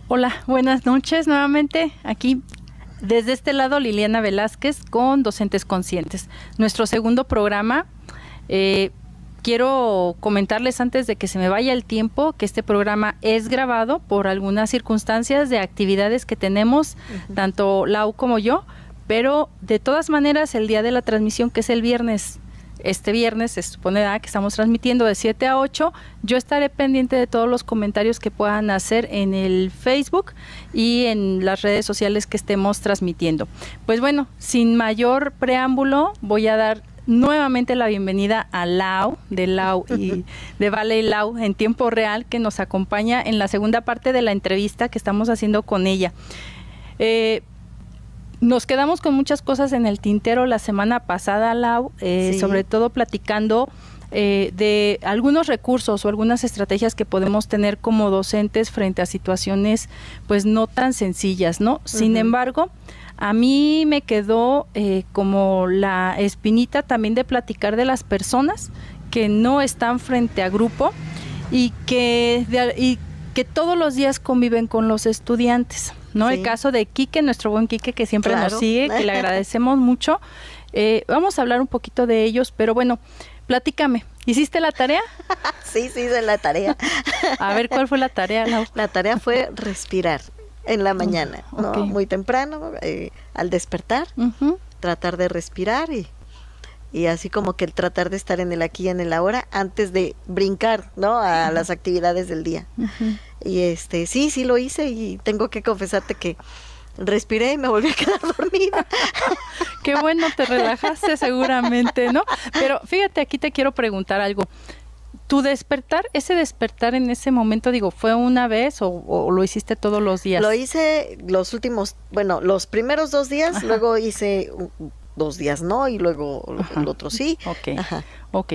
Hola, buenas noches nuevamente aquí desde este lado Liliana Velázquez con Docentes Conscientes. Nuestro segundo programa, quiero comentarles antes de que se me vaya el tiempo que este programa es grabado por algunas circunstancias de actividades que tenemos, tanto Lau como yo, pero de todas maneras el día de la transmisión, que es el viernes, este viernes se supone que estamos transmitiendo de 7 a 8, yo estaré pendiente de todos los comentarios que puedan hacer en el Facebook y en las redes sociales que estemos transmitiendo. Pues bueno, sin mayor preámbulo, voy a dar nuevamente la bienvenida a Lau, de Lau y de Vale Lau en tiempo real, que nos acompaña en la segunda parte de la entrevista que estamos haciendo con ella. Nos quedamos con muchas cosas en el tintero la semana pasada, Lau, sí, sobre todo platicando de algunos recursos o algunas estrategias que podemos tener como docentes frente a situaciones pues no tan sencillas, ¿no? Sin embargo, a mí me quedó como la espinita también de platicar de las personas que no están frente a grupo y que todos los días conviven con los estudiantes, ¿no? Sí. El caso de Quique, nuestro buen Quique, que siempre nos sigue, que le agradecemos mucho. Vamos a hablar un poquito de ellos, pero bueno, platícame, ¿hiciste la tarea? Sí, hice la tarea. A ver, ¿cuál fue la tarea, Lau? La tarea fue respirar en la mañana, ¿no? Okay. Muy temprano, al despertar, tratar de respirar y así como que el tratar de estar en el aquí y en el ahora antes de brincar, ¿no? A las actividades del día. Y sí lo hice y tengo que confesarte que respiré y me volví a quedar dormida. Qué bueno, te relajaste seguramente, ¿no? Pero fíjate, aquí te quiero preguntar algo. ¿Tu despertar, ese despertar en ese momento, digo, fue una vez o lo hiciste todos los días? Lo hice los primeros 2 días, luego hice 2 días no, y luego el otro sí. Ok.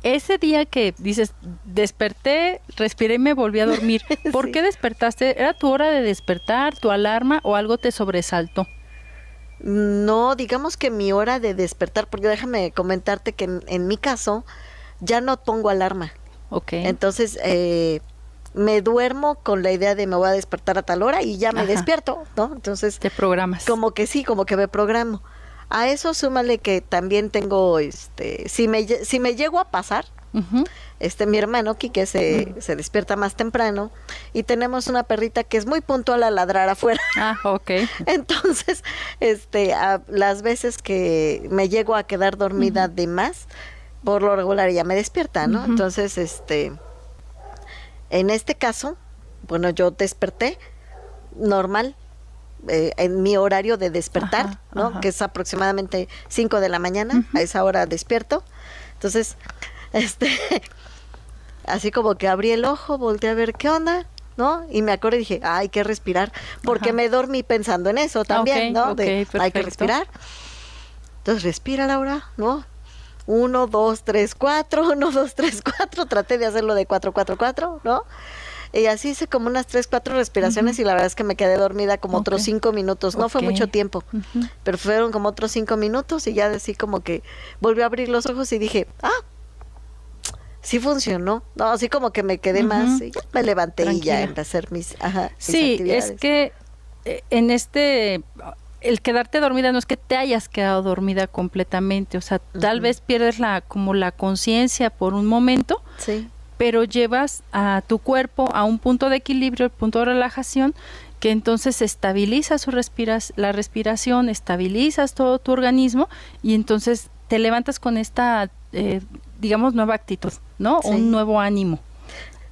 Ese día que dices, desperté, respiré y me volví a dormir, ¿por qué despertaste? ¿Era tu hora de despertar, tu alarma o algo te sobresaltó? No, digamos que mi hora de despertar, porque déjame comentarte que en mi caso ya no pongo alarma. Okay. Entonces, me duermo con la idea de me voy a despertar a tal hora y ya me despierto, ¿no? Entonces, te programas. Como que me programo. A eso súmale que también tengo, si me llego a pasar, mi hermano Quique se despierta más temprano y tenemos una perrita que es muy puntual a ladrar afuera. Ok. Entonces, a las veces que me llego a quedar dormida de más, por lo regular ella me despierta, ¿no? Entonces, en este caso, bueno, yo desperté normal, en mi horario de despertar, ¿no? Que es aproximadamente 5 de la mañana, a esa hora despierto. Entonces, así como que abrí el ojo, volteé a ver qué onda, ¿no? Y me acordé y dije, hay que respirar, porque me dormí pensando en eso también, ¿no? Hay que respirar. Entonces, respira, Laura, ¿no? 1, 2, 3, 4, 1, 2, 3, 4, traté de hacerlo de 4, 4, 4, ¿no? Y así hice como unas 3, 4 respiraciones y la verdad es que me quedé dormida como otros 5 minutos. No fue mucho tiempo, pero fueron como otros 5 minutos y ya así como que volví a abrir los ojos y dije, sí funcionó. No, así como que me quedé más y ya me levanté. Tranquila. Y ya empecé a hacer mis actividades. Es que en el quedarte dormida no es que te hayas quedado dormida completamente, o sea, tal vez pierdes la conciencia por un momento. Sí. Pero llevas a tu cuerpo a un punto de equilibrio, el punto de relajación, que entonces estabiliza la respiración, estabilizas todo tu organismo y entonces te levantas con esta, digamos, nueva actitud, ¿no? Sí. Un nuevo ánimo.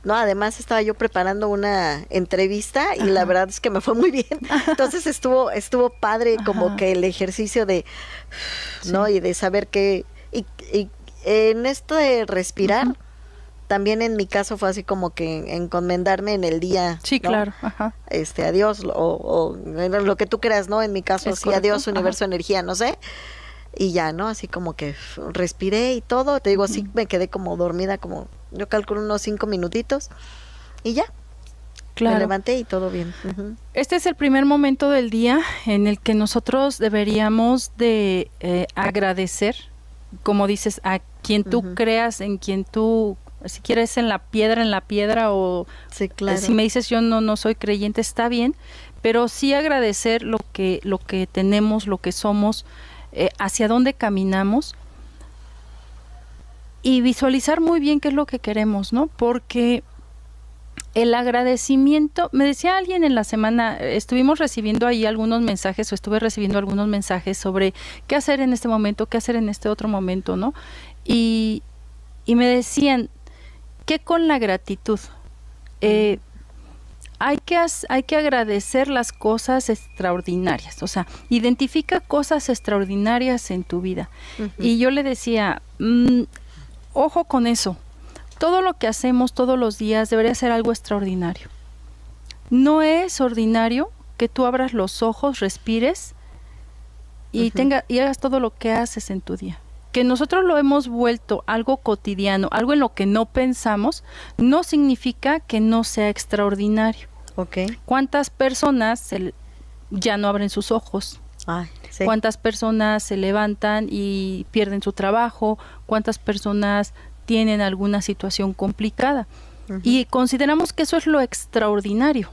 No, además estaba yo preparando una entrevista y la verdad es que me fue muy bien. Entonces estuvo padre como que el ejercicio de, ¿no? Y de saber que, y en esto de respirar, también en mi caso fue así como que encomendarme en el día. Sí, ¿no? Claro. A Dios o lo que tú creas, ¿no? En mi caso, sí, a Dios, universo, energía, no sé. Y ya, ¿no? Así como que respiré y todo. Te digo, sí me quedé como dormida, como yo calculo unos 5 minutitos. Y ya. Claro. Me levanté y todo bien. Este es el primer momento del día en el que nosotros deberíamos de agradecer, como dices, a quien tú creas, en quien tú Si quieres en la piedra o sí, claro. Si me dices yo no soy creyente, está bien, pero sí agradecer lo que tenemos, lo que somos, hacia dónde caminamos y visualizar muy bien qué es lo que queremos, ¿no? Porque el agradecimiento, me decía alguien en la semana, estuvimos recibiendo ahí algunos mensajes, o estuve recibiendo algunos mensajes sobre qué hacer en este momento, qué hacer en este otro momento, ¿no? Y me decían que con la gratitud hay que agradecer las cosas extraordinarias, o sea, identifica cosas extraordinarias en tu vida. Uh-huh. Y yo le decía, ojo con eso. Todo lo que hacemos todos los días debería ser algo extraordinario. No es ordinario que tú abras los ojos, respires y y hagas todo lo que haces en tu día. Que nosotros lo hemos vuelto algo cotidiano, algo en lo que no pensamos, no significa que no sea extraordinario. Okay. ¿Cuántas personas ya no abren sus ojos? Ay, sí. ¿Cuántas personas se levantan y pierden su trabajo? ¿Cuántas personas tienen alguna situación complicada? Uh-huh. Y consideramos que eso es lo extraordinario.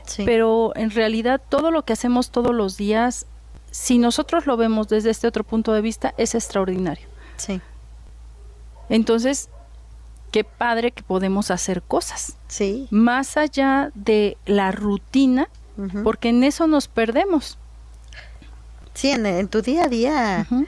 Sí. Pero en realidad todo lo que hacemos todos los días, si nosotros lo vemos desde este otro punto de vista, es extraordinario. Sí. Entonces, qué padre que podemos hacer cosas. Sí. Más allá de la rutina, uh-huh, porque en eso nos perdemos. Sí, en tu día a día, uh-huh,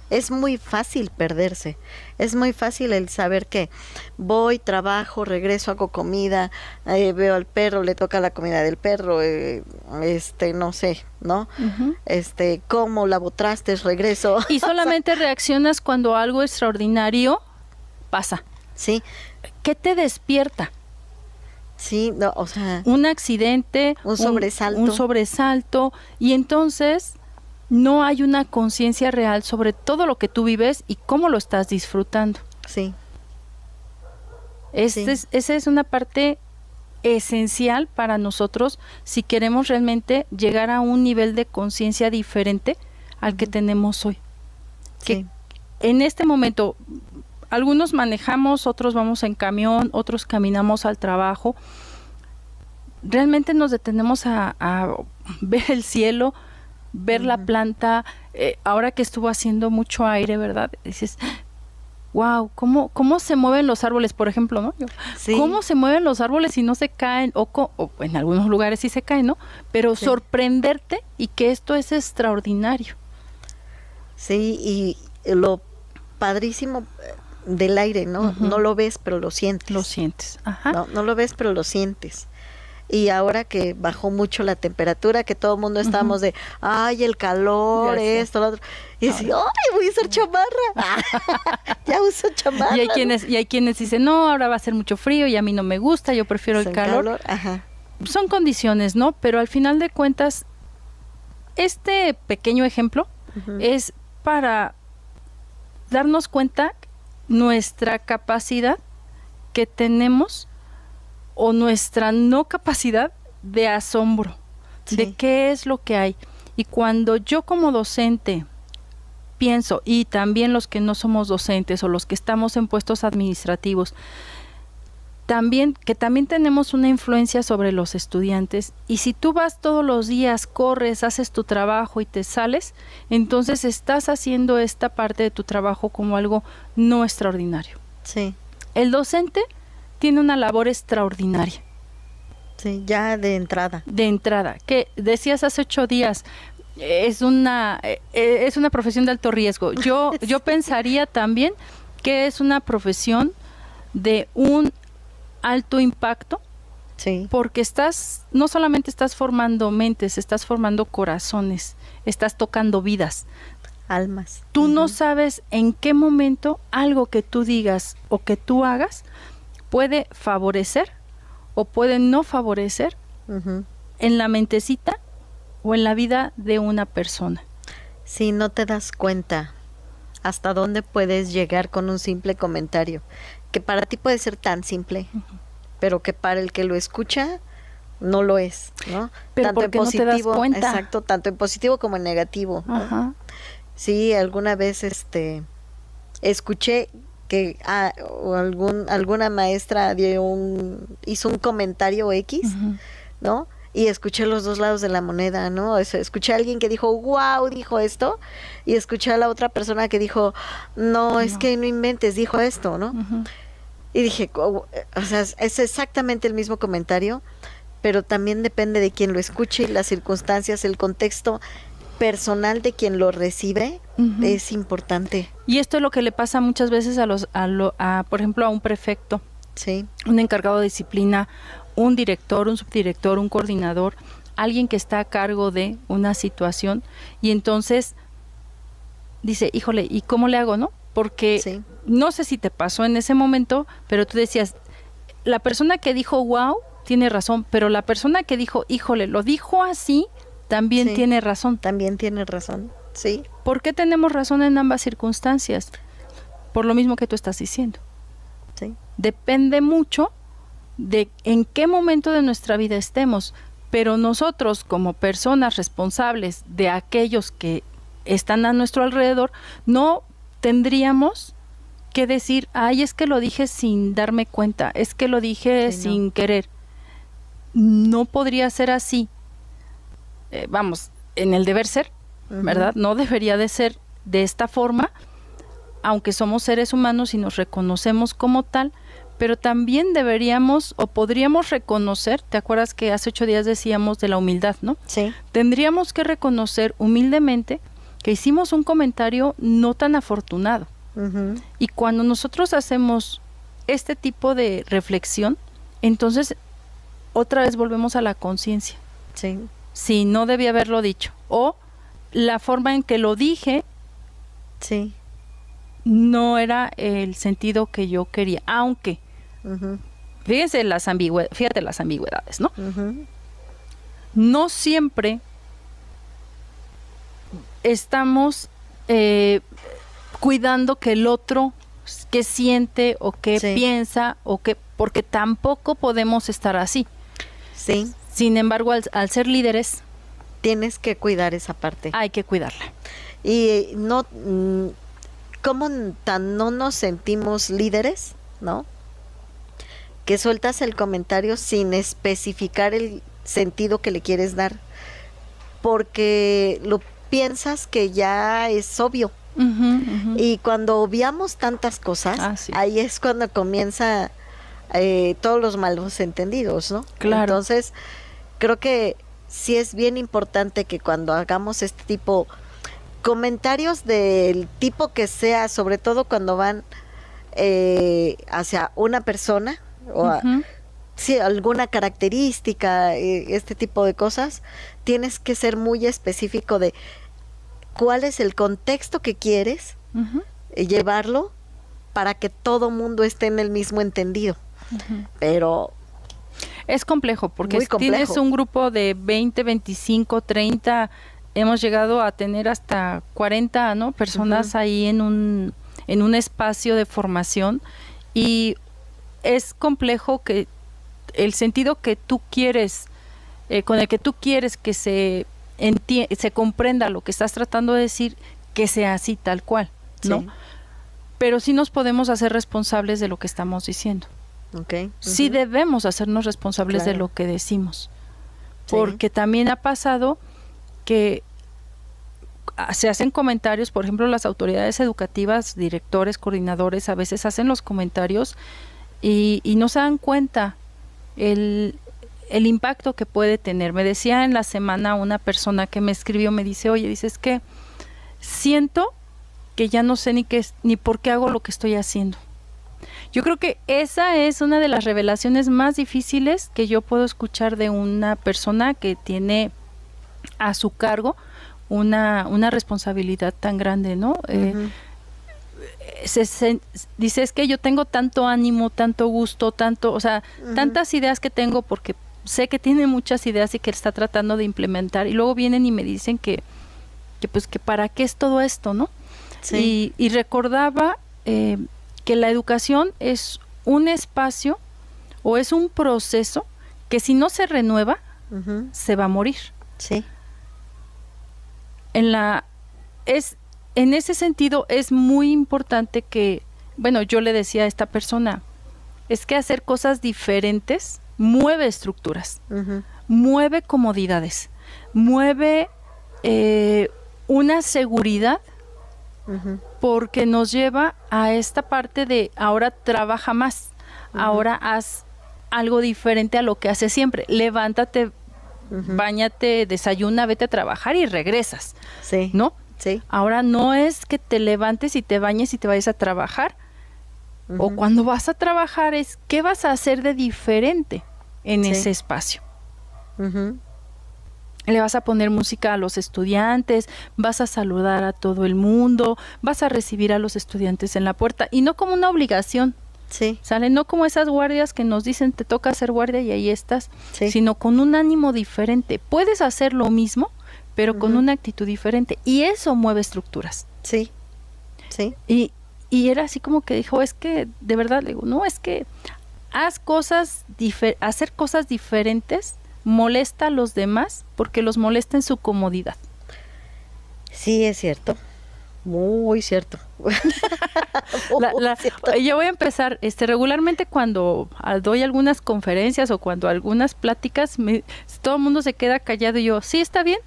es muy fácil perderse. Es muy fácil el saber que voy, trabajo, regreso, hago comida, veo al perro, le toca la comida del perro, no sé, ¿no? Uh-huh. Como, lavo trastes, regreso. Y solamente reaccionas cuando algo extraordinario pasa. Sí. ¿Qué te despierta? Sí, no, o sea, un accidente, un sobresalto. Un sobresalto, y entonces no hay una conciencia real sobre todo lo que tú vives y cómo lo estás disfrutando. Sí. Esa es una parte esencial para nosotros si queremos realmente llegar a un nivel de conciencia diferente al que tenemos hoy. Que en este momento, algunos manejamos, otros vamos en camión, otros caminamos al trabajo. Realmente nos detenemos a ver el cielo, ver la planta, ahora que estuvo haciendo mucho aire, ¿verdad? Dices, wow, ¿cómo se mueven los árboles, por ejemplo, ¿no? Sí. ¿Cómo se mueven los árboles y no se caen? O en algunos lugares sí se caen, ¿no? Pero sorprenderte y que esto es extraordinario. Sí, y lo padrísimo del aire, ¿no? Uh-huh. No lo ves, pero lo sientes. Lo sientes, ajá. No lo ves, pero lo sientes. Y ahora que bajó mucho la temperatura, que todo el mundo estábamos de, ay, el calor, esto, lo otro. Y decía, ay, voy a usar chamarra. Ya uso chamarra. Y hay quienes dicen, no, ahora va a ser mucho frío y a mí no me gusta, yo prefiero el calor. Ajá. Son condiciones, ¿no? Pero al final de cuentas, este pequeño ejemplo uh-huh, es para darnos cuenta nuestra capacidad que tenemos o nuestra no capacidad de asombro, de qué es lo que hay. Y cuando yo como docente pienso, y también los que no somos docentes o los que estamos en puestos administrativos, también tenemos una influencia sobre los estudiantes, y si tú vas todos los días, corres, haces tu trabajo y te sales, entonces estás haciendo esta parte de tu trabajo como algo no extraordinario. Sí. El docente tiene una labor extraordinaria. Sí, ya de entrada. De entrada, que decías hace 8 días, es una profesión de alto riesgo. Yo pensaría también que es una profesión de un alto impacto, porque no solamente estás formando mentes, estás formando corazones, estás tocando vidas, almas. Tú uh-huh, no sabes en qué momento algo que tú digas o que tú hagas puede favorecer o puede no favorecer uh-huh, en la mentecita o en la vida de una persona. Si no te das cuenta hasta dónde puedes llegar con un simple comentario, que para ti puede ser tan simple, uh-huh, pero que para el que lo escucha no lo es, ¿no? Pero tanto porque en positivo, no te das cuenta. Exacto, tanto en positivo como en negativo, ¿no? Uh-huh. Sí, alguna vez escuché que o alguna maestra hizo un comentario X, ¿no? Y escuché los dos lados de la moneda, ¿no? Escuché a alguien que dijo, wow, dijo esto, y escuché a la otra persona que dijo, no, es que no inventes, dijo esto, ¿no? Y dije, o sea, es exactamente el mismo comentario, pero también depende de quien lo escuche, las circunstancias, el contexto personal de quien lo recibe, es importante. Y esto es lo que le pasa muchas veces por ejemplo, a un prefecto, sí, un encargado de disciplina, un director, un subdirector, un coordinador, alguien que está a cargo de una situación, y entonces dice, híjole, ¿y cómo le hago, no? Porque no sé si te pasó en ese momento, pero tú decías, la persona que dijo wow tiene razón, pero la persona que dijo, híjole, lo dijo así, también tiene razón. También tiene razón, sí. ¿Por qué tenemos razón en ambas circunstancias? Por lo mismo que tú estás diciendo. Sí. Depende mucho de en qué momento de nuestra vida estemos, pero nosotros como personas responsables de aquellos que están a nuestro alrededor, no tendríamos que decir, ay, es que lo dije sin darme cuenta, es que lo dije sin querer. No podría ser así. Vamos, en el deber ser, ¿verdad? No debería de ser de esta forma, aunque somos seres humanos y nos reconocemos como tal, pero también deberíamos o podríamos reconocer, ¿te acuerdas que hace 8 días decíamos de la humildad, no? Sí. Tendríamos que reconocer humildemente que hicimos un comentario no tan afortunado. Y cuando nosotros hacemos este tipo de reflexión, entonces otra vez volvemos a la conciencia. Sí. Sí, no debí haberlo dicho. O la forma en que lo dije no era el sentido que yo quería, aunque fíjate las ambigüedades, ¿no? No siempre estamos cuidando que el otro qué siente o qué piensa o qué, porque tampoco podemos estar así. Sí. Sin embargo, al ser líderes, tienes que cuidar esa parte. Hay que cuidarla. Y no, ¿cómo tan no nos sentimos líderes, no? Que sueltas el comentario sin especificar el sentido que le quieres dar, porque lo piensas que ya es obvio. Y cuando obviamos tantas cosas, ahí es cuando comienza todos los malos entendidos, ¿no? Claro. Entonces, creo que sí es bien importante que cuando hagamos este tipo comentarios del tipo que sea, sobre todo cuando van hacia una persona o alguna característica, este tipo de cosas, tienes que ser muy específico de cuál es el contexto que quieres llevarlo para que todo mundo esté en el mismo entendido. Pero es complejo porque tienes un grupo de 20, 25, 30, hemos llegado a tener hasta 40, ¿no? Personas ahí en un espacio de formación, y es complejo que el sentido que tú quieres, con el que tú quieres que se comprenda lo que estás tratando de decir, que sea así tal cual, ¿no? Pero sí nos podemos hacer responsables de lo que estamos diciendo. Sí debemos hacernos responsables de lo que decimos, porque también ha pasado que se hacen comentarios, por ejemplo, las autoridades educativas, directores, coordinadores, a veces hacen los comentarios y no se dan cuenta el impacto que puede tener. Me decía en la semana una persona que me escribió, me dice, oye, dices que siento que ya no sé ni por qué hago lo que estoy haciendo. Yo creo que esa es una de las revelaciones más difíciles que yo puedo escuchar de una persona que tiene a su cargo una responsabilidad tan grande, ¿no? Dice, es que yo tengo tanto ánimo, tanto gusto, tantas ideas que tengo, porque sé que tiene muchas ideas y que está tratando de implementar, y luego vienen y me dicen que pues que para qué es todo esto, ¿no? Y recordaba que la educación es un espacio o es un proceso que si no se renueva, se va a morir. En ese sentido es muy importante que bueno, yo le decía a esta persona, es que hacer cosas diferentes mueve estructuras, mueve comodidades, mueve una seguridad, porque nos lleva a esta parte de ahora trabaja más, ahora haz algo diferente a lo que haces siempre, levántate, báñate, desayuna, vete a trabajar y regresas, ¿no? Sí. Ahora no es que te levantes y te bañes y te vayas a trabajar, o cuando vas a trabajar es qué vas a hacer de diferente en ese espacio. Le vas a poner música a los estudiantes, vas a saludar a todo el mundo, vas a recibir a los estudiantes en la puerta, y no como una obligación, ¿sale? No como esas guardias que nos dicen te toca hacer guardia y ahí estás, sino con un ánimo diferente. Puedes hacer lo mismo, pero con una actitud diferente, y eso mueve estructuras. Y era así como que dijo, es que, de verdad, le digo, no, es que hacer cosas diferentes molesta a los demás porque los molesta en su comodidad. Sí, es cierto. Muy cierto. Cierto. Yo voy a empezar, regularmente cuando doy algunas conferencias o cuando algunas pláticas, todo el mundo se queda callado y yo, sí, está bien.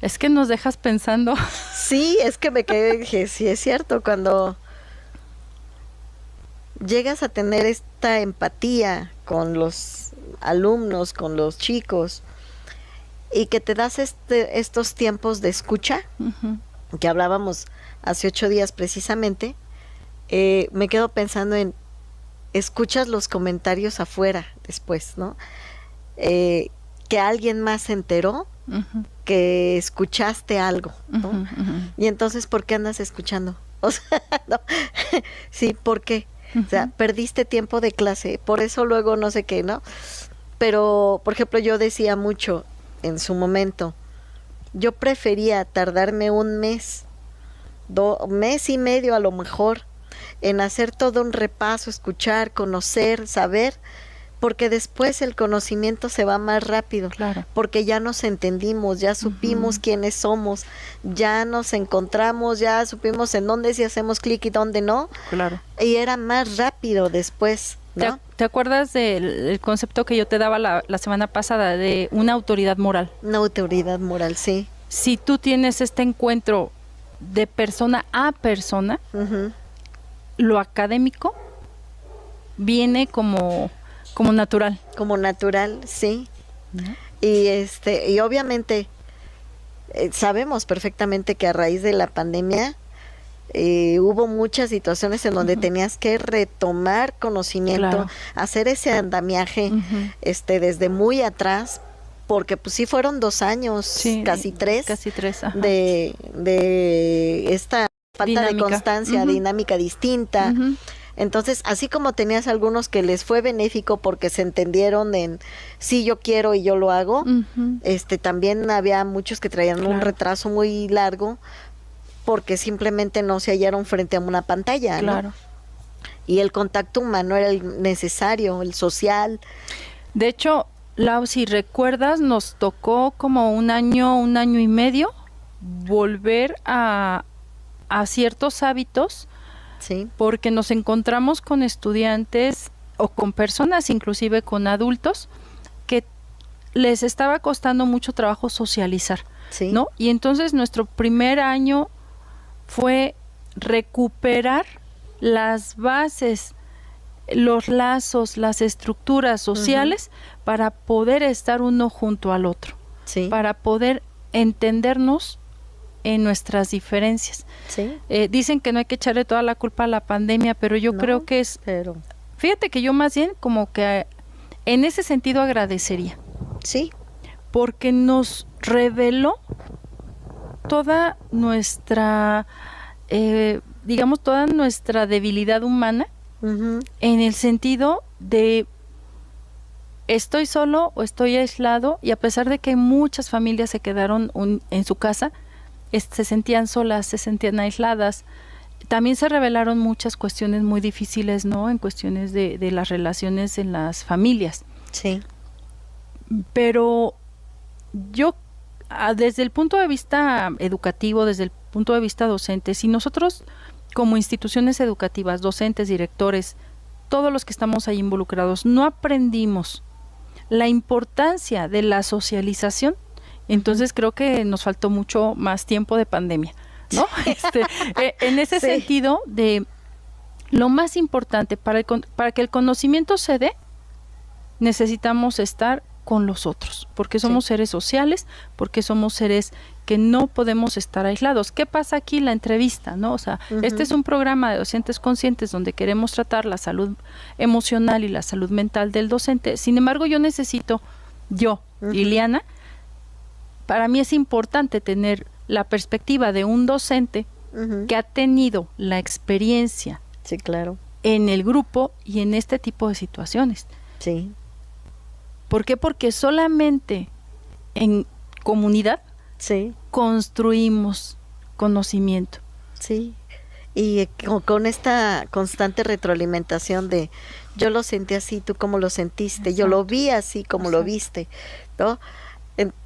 Es que nos dejas pensando. Sí, es que me quedé, dije, sí, es cierto, cuando llegas a tener esta empatía con los alumnos, con los chicos, y que te das estos tiempos de escucha, que hablábamos hace 8 días precisamente, me quedo pensando en, escuchas los comentarios afuera después, ¿no? Que alguien más se enteró, que escuchaste algo, ¿no? Y entonces, ¿por qué andas escuchando? O sea, no. Sí, ¿por qué? O sea, perdiste tiempo de clase, por eso luego no sé qué, ¿no? Pero, por ejemplo, yo decía mucho en su momento, yo prefería tardarme un mes, mes y medio a lo mejor, en hacer todo un repaso, escuchar, conocer, saber, porque después el conocimiento se va más rápido, porque ya nos entendimos, ya supimos quiénes somos, ya nos encontramos, ya supimos en dónde sí hacemos clic y dónde no, y era más rápido después, ¿no? ¿Te acuerdas del concepto que yo te daba la semana pasada de una autoridad moral? Una autoridad moral, sí. Si tú tienes este encuentro de persona a persona, lo académico viene como natural. Como natural, sí. Y obviamente sabemos perfectamente que a raíz de la pandemia hubo muchas situaciones en donde tenías que retomar conocimiento, hacer ese andamiaje desde muy atrás, porque pues sí fueron 2 años, casi 3, de esta falta de constancia, dinámica distinta. Entonces, así como tenías algunos que les fue benéfico porque se entendieron en sí, yo quiero y yo lo hago, también había muchos que traían un retraso muy largo porque simplemente no se hallaron frente a una pantalla, ¿no? Y el contacto humano era el necesario, el social. De hecho, Lau, si recuerdas, nos tocó como un año y medio volver a ciertos hábitos, porque nos encontramos con estudiantes o con personas, inclusive con adultos, que les estaba costando mucho trabajo socializar, ¿no? Y entonces nuestro primer año fue recuperar las bases, los lazos, las estructuras sociales para poder estar uno junto al otro, para poder entendernos en nuestras diferencias. Dicen que no hay que echarle toda la culpa a la pandemia, pero yo creo que es... Fíjate que yo más bien como que en ese sentido agradecería. Porque nos reveló toda nuestra, digamos, toda nuestra debilidad humana, en el sentido de estoy solo o estoy aislado, y a pesar de que muchas familias se quedaron en su casa, se sentían solas, se sentían aisladas. También se revelaron muchas cuestiones muy difíciles, ¿no? En cuestiones de las relaciones en las familias. Pero yo, desde el punto de vista educativo, desde el punto de vista docente, si nosotros como instituciones educativas, docentes, directores, todos los que estamos ahí involucrados, no aprendimos la importancia de la socialización, entonces creo que nos faltó mucho más tiempo de pandemia, ¿no? En ese sentido, de lo más importante para que el conocimiento se dé, necesitamos estar con los otros, porque somos seres sociales, porque somos seres que no podemos estar aislados. ¿Qué pasa aquí? La entrevista, ¿no? O sea, este es un programa de docentes conscientes donde queremos tratar la salud emocional y la salud mental del docente. Sin embargo, Liliana, para mí es importante tener la perspectiva de un docente que ha tenido la experiencia en el grupo y en este tipo de situaciones. Sí. ¿Por qué? Porque solamente en comunidad construimos conocimiento. Sí, y con esta constante retroalimentación de yo lo sentí así, tú cómo lo sentiste, yo lo vi así como lo viste, ¿no?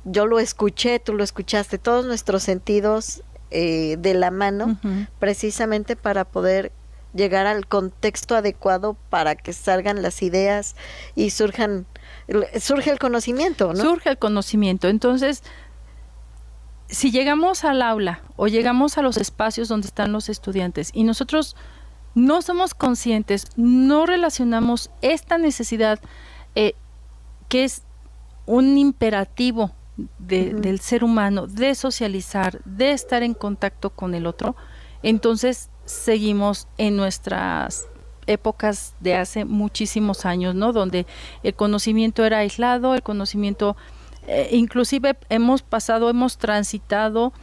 Yo lo escuché, tú lo escuchaste, todos nuestros sentidos de la mano, precisamente para poder llegar al contexto adecuado para que salgan las ideas y surge el conocimiento, ¿no? Surge el conocimiento. Entonces, si llegamos al aula o llegamos a los espacios donde están los estudiantes y nosotros no somos conscientes, no relacionamos esta necesidad que es un imperativo del ser humano de socializar, de estar en contacto con el otro, entonces seguimos en nuestras épocas de hace muchísimos años, ¿no? Donde el conocimiento era aislado, el conocimiento, inclusive hemos transitado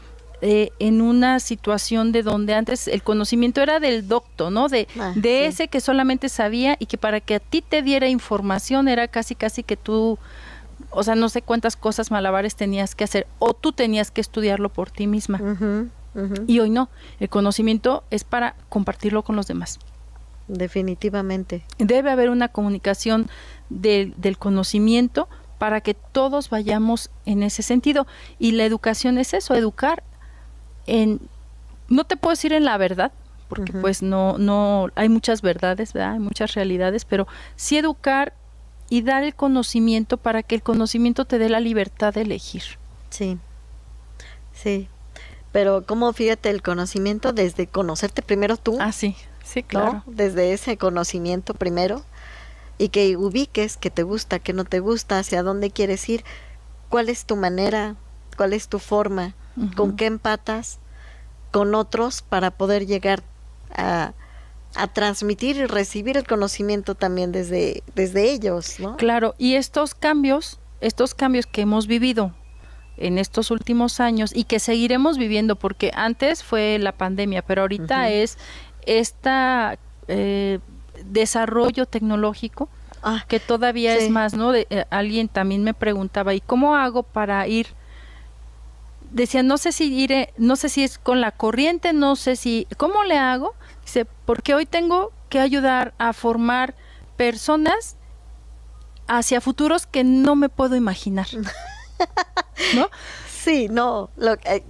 en una situación de donde antes el conocimiento era del docto, ¿no? De ese que solamente sabía y que para que a ti te diera información era casi que tú, o sea, no sé cuántas cosas malabares tenías que hacer o tú tenías que estudiarlo por ti misma. Y hoy no, el conocimiento es para compartirlo con los demás. Definitivamente. Debe haber una comunicación del conocimiento para que todos vayamos en ese sentido. Y la educación es eso, educar no te puedo decir en la verdad, porque pues no hay muchas verdades, ¿verdad? Hay muchas realidades, pero sí educar y dar el conocimiento para que el conocimiento te dé la libertad de elegir. Sí, sí. Pero como fíjate, el conocimiento desde conocerte primero tú. Sí, claro. ¿No? Desde ese conocimiento primero y que ubiques qué te gusta, qué no te gusta, hacia dónde quieres ir, cuál es tu manera, cuál es tu forma, con qué empatas con otros para poder llegar a transmitir y recibir el conocimiento también desde ellos, ¿no? Claro, y estos cambios que hemos vivido en estos últimos años y que seguiremos viviendo, porque antes fue la pandemia, pero ahorita es desarrollo tecnológico que todavía es más, ¿no? Alguien también me preguntaba, ¿y cómo hago para ir? Decía, no sé si es con la corriente, ¿cómo le hago? Dice, porque hoy tengo que ayudar a formar personas hacia futuros que no me puedo imaginar. ¿No? Sí, no,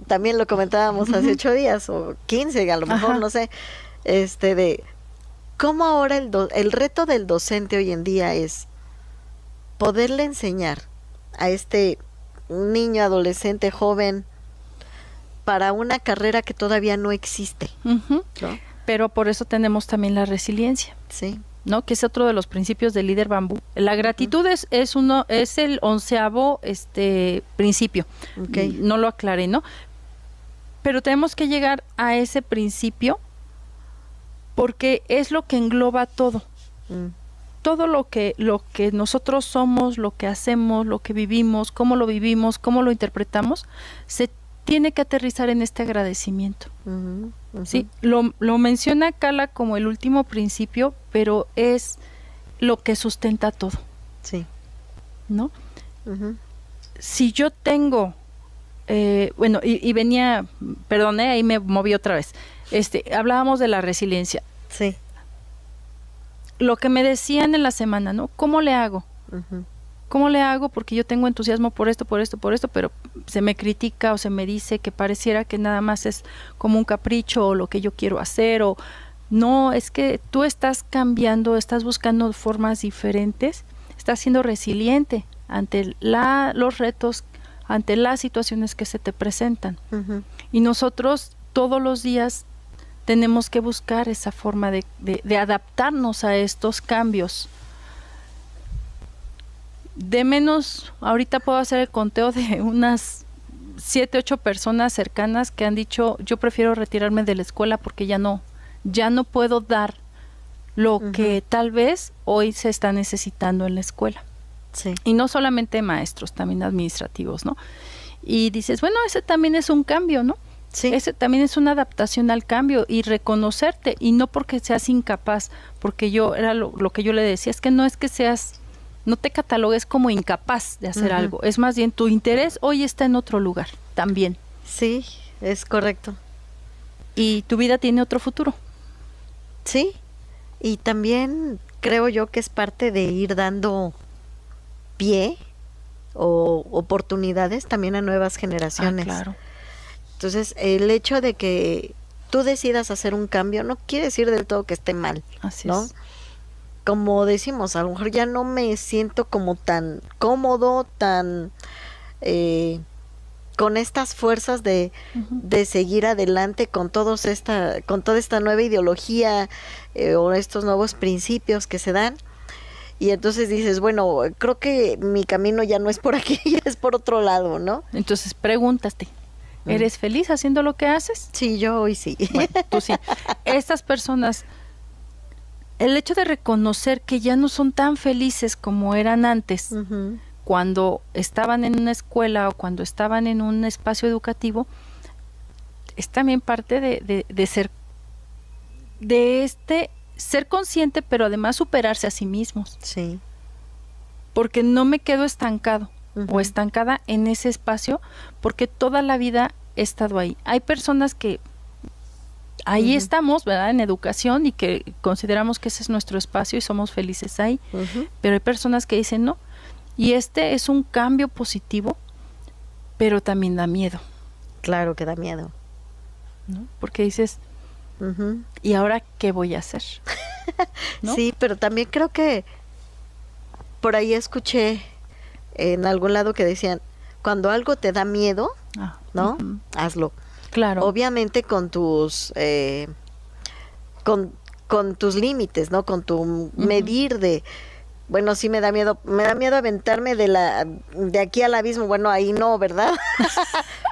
también lo comentábamos hace 8 días o 15, a lo mejor, no sé, de cómo ahora el reto del docente hoy en día es poderle enseñar a este niño, adolescente, joven, para una carrera que todavía no existe, ¿no? Pero por eso tenemos también la resiliencia. Sí. ¿No? Que es otro de los principios del líder bambú. La gratitud es el 11º principio. No lo aclaré, ¿no? Pero tenemos que llegar a ese principio porque es lo que engloba todo. Todo lo que nosotros somos, lo que hacemos, lo que vivimos, cómo lo interpretamos, se tiene que aterrizar en este agradecimiento. Sí, lo menciona Carla como el último principio, pero es lo que sustenta todo. Sí. ¿No? Si yo tengo, y venía, perdone, ahí me moví otra vez. Hablábamos de la resiliencia. Sí. Lo que me decían en la semana, ¿no? ¿Cómo le hago? ¿cómo le hago? Porque yo tengo entusiasmo por esto, pero se me critica o se me dice que pareciera que nada más es como un capricho o lo que yo quiero hacer, o no, es que tú estás cambiando, estás buscando formas diferentes, estás siendo resiliente ante los retos, ante las situaciones que se te presentan. Uh-huh. Y nosotros todos los días tenemos que buscar esa forma de adaptarnos a estos cambios. De menos, ahorita puedo hacer el conteo de unas 7, 8 personas cercanas que han dicho, yo prefiero retirarme de la escuela porque ya no puedo dar lo uh-huh. que tal vez hoy se está necesitando en la escuela. Sí. Y no solamente maestros, también administrativos, ¿no? Y dices, bueno, ese también es un cambio, ¿no? Sí. Ese también es una adaptación al cambio y reconocerte, y no porque seas incapaz, porque yo era lo que yo le decía, es que seas, no te catalogues como incapaz de hacer uh-huh. algo, es más bien tu interés hoy está en otro lugar también. Sí, es correcto. Y tu vida tiene otro futuro. Sí, y también creo yo que es parte de ir dando pie o oportunidades también a nuevas generaciones. Claro. Entonces, el hecho de que tú decidas hacer un cambio no quiere decir del todo que esté mal. Así ¿no? es. Como decimos, a lo mejor ya no me siento como tan cómodo, tan con estas fuerzas de seguir adelante con toda esta nueva ideología o estos nuevos principios que se dan. Y entonces dices, bueno, creo que mi camino ya no es por aquí, ya es por otro lado, ¿no? Entonces pregúntate, ¿eres feliz haciendo lo que haces? Sí, yo hoy sí. Bueno, tú sí. Estas personas, el hecho de reconocer que ya no son tan felices como eran antes, uh-huh. cuando estaban en una escuela o cuando estaban en un espacio educativo, es también parte de ser consciente, pero además superarse a sí mismos. Sí. Porque no me quedo estancado uh-huh. o estancada en ese espacio, porque toda la vida he estado ahí. Hay personas que ahí uh-huh. estamos, ¿verdad?, en educación, y que consideramos que ese es nuestro espacio y somos felices ahí, uh-huh. pero hay personas que dicen no, y es un cambio positivo, pero también da miedo. Claro que da miedo, ¿no? Porque dices, uh-huh. ¿y ahora qué voy a hacer? ¿No? Sí, pero también creo que por ahí escuché en algún lado que decían, cuando algo te da miedo, ¿no? Uh-huh. Hazlo. Claro. Obviamente con tus con tus límites, ¿no? Con tu uh-huh. medir de, bueno, sí me da miedo aventarme de aquí al abismo. Bueno, ahí no, ¿verdad?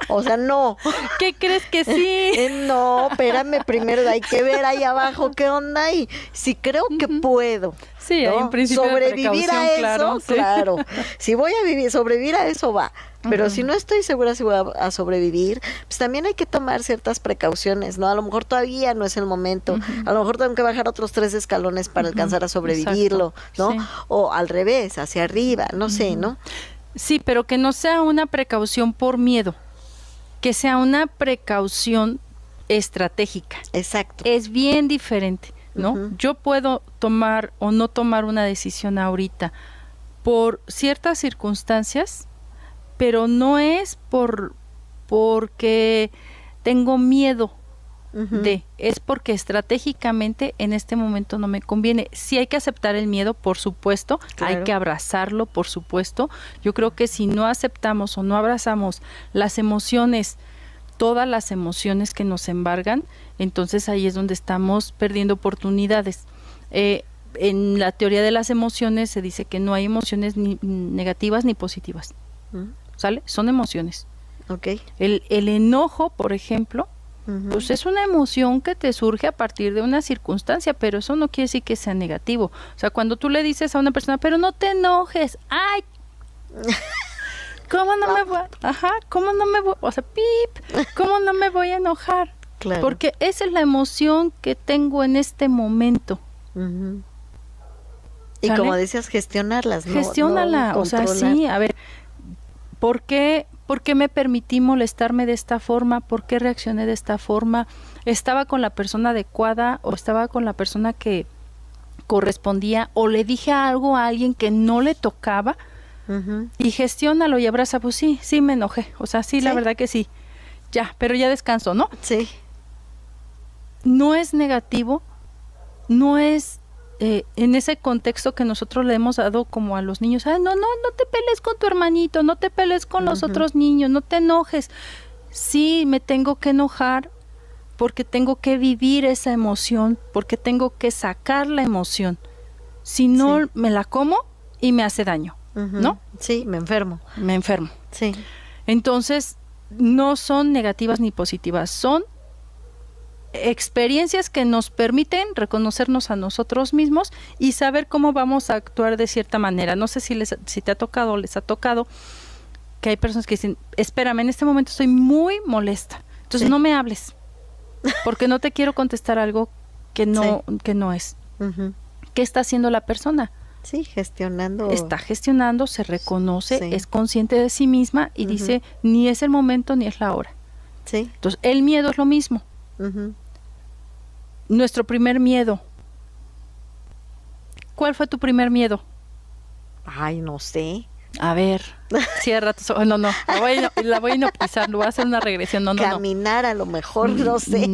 O sea, no. ¿Qué crees que sí? No, espérame, primero hay que ver ahí abajo qué onda, y si creo que puedo. Sí, ¿no? hay un principio sobrevivir de a eso, claro, sí. claro. Si voy a sobrevivir a eso va. Pero uh-huh. si no estoy segura si voy a sobrevivir, pues también hay que tomar ciertas precauciones, ¿no? A lo mejor todavía no es el momento. Uh-huh. A lo mejor tengo que bajar otros 3 escalones para uh-huh. alcanzar a sobrevivirlo, exacto. ¿no? Sí. O al revés, hacia arriba, no uh-huh. sé, ¿no? Sí, pero que no sea una precaución por miedo, que sea una precaución estratégica. Exacto. Es bien diferente, ¿no? Uh-huh. Yo puedo tomar o no tomar una decisión ahorita por ciertas circunstancias, pero no es porque tengo miedo uh-huh. es porque estratégicamente en este momento no me conviene. Sí hay que aceptar el miedo, por supuesto, claro. Hay que abrazarlo, por supuesto. Yo creo que si no aceptamos o no abrazamos las emociones, todas las emociones que nos embargan, entonces ahí es donde estamos perdiendo oportunidades. En la teoría de las emociones se dice que no hay emociones ni negativas ni positivas. Uh-huh. ¿Sale? Son emociones. Okay. El enojo, por ejemplo, uh-huh. pues es una emoción que te surge a partir de una circunstancia, pero eso no quiere decir que sea negativo. O sea, cuando tú le dices a una persona, pero no te enojes, ¡ay! ¿Cómo no me voy? ¿Cómo no me voy? O sea, ¡pip! ¿Cómo no me voy a enojar? Claro. Porque esa es la emoción que tengo en este momento. Uh-huh. Y como decías, gestionarlas, ¿no? Gestiónala, no, o sea, sí, a ver, ¿por qué me permití molestarme de esta forma? ¿Por qué reaccioné de esta forma? ¿Estaba con la persona adecuada o estaba con la persona que correspondía? ¿O le dije algo a alguien que no le tocaba? y gestiónalo y abraza, pues sí me enojé, o sea, sí, la verdad que sí, ya, pero ya descanso, ¿no? Sí. No es negativo, no es en ese contexto que nosotros le hemos dado como a los niños, no te pelees con tu hermanito, no te pelees con los otros niños, no te enojes. Sí, me tengo que enojar porque tengo que vivir esa emoción, porque tengo que sacar la emoción. Si no, me la como y me hace daño, ¿no? Sí, me enfermo. Me enfermo. Sí. Entonces, no son negativas ni positivas, son experiencias que nos permiten reconocernos a nosotros mismos y saber cómo vamos a actuar de cierta manera. No sé si te ha tocado o les ha tocado que hay personas que dicen, espérame, en este momento estoy muy molesta, entonces no me hables, porque no te quiero contestar algo que no es. ¿Qué está haciendo la persona? Sí, gestionando. Está gestionando, se reconoce, es consciente de sí misma y dice, ni es el momento ni es la hora. Sí. Entonces, el miedo es lo mismo. Nuestro primer miedo. ¿Cuál fue tu primer miedo? Ay, no sé. A ver, cierra tus ojos. No, la voy a hipnotizar, lo voy a hacer una regresión. Caminar a lo mejor, no sé.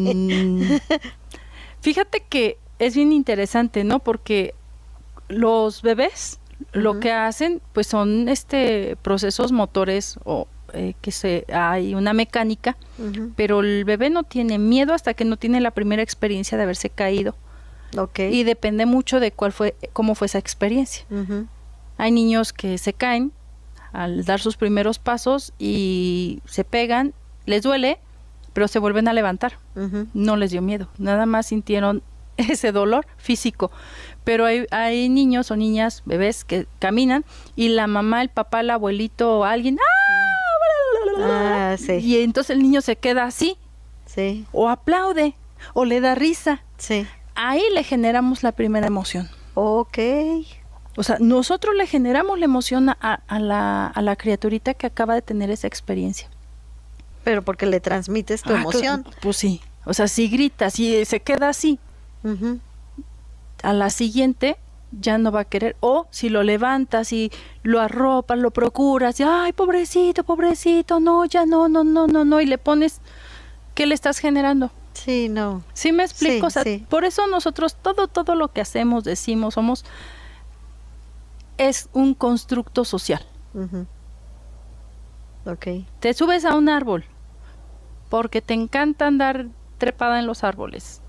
Fíjate que es bien interesante, ¿no? Porque los bebés lo que hacen, pues son procesos motores o hay una mecánica, pero el bebé no tiene miedo hasta que no tiene la primera experiencia de haberse caído. Okay. Y depende mucho de cómo fue esa experiencia. Hay niños que se caen al dar sus primeros pasos y se pegan, les duele, pero se vuelven a levantar. No les dio miedo, nada más sintieron ese dolor físico. Pero hay niños o niñas, bebés que caminan y la mamá, el papá, el abuelito o alguien sí. Y entonces el niño se queda así, sí, o aplaude o le da risa. Sí. Ahí le generamos la primera emoción. Okay. O sea, nosotros le generamos la emoción a la criaturita que acaba de tener esa experiencia. Pero porque le transmites tu emoción. Pues sí. O sea, si gritas y se queda así, a la siguiente ya no va a querer. O si lo levantas y lo arropas, lo procuras, y ay, pobrecito, no, ya no, y le pones, ¿qué le estás generando? Sí, no. ¿Sí me explico? Sí, o sea, sí. Por eso nosotros todo lo que hacemos, decimos, es un constructo social. Okay. Te subes a un árbol porque te encanta andar trepada en los árboles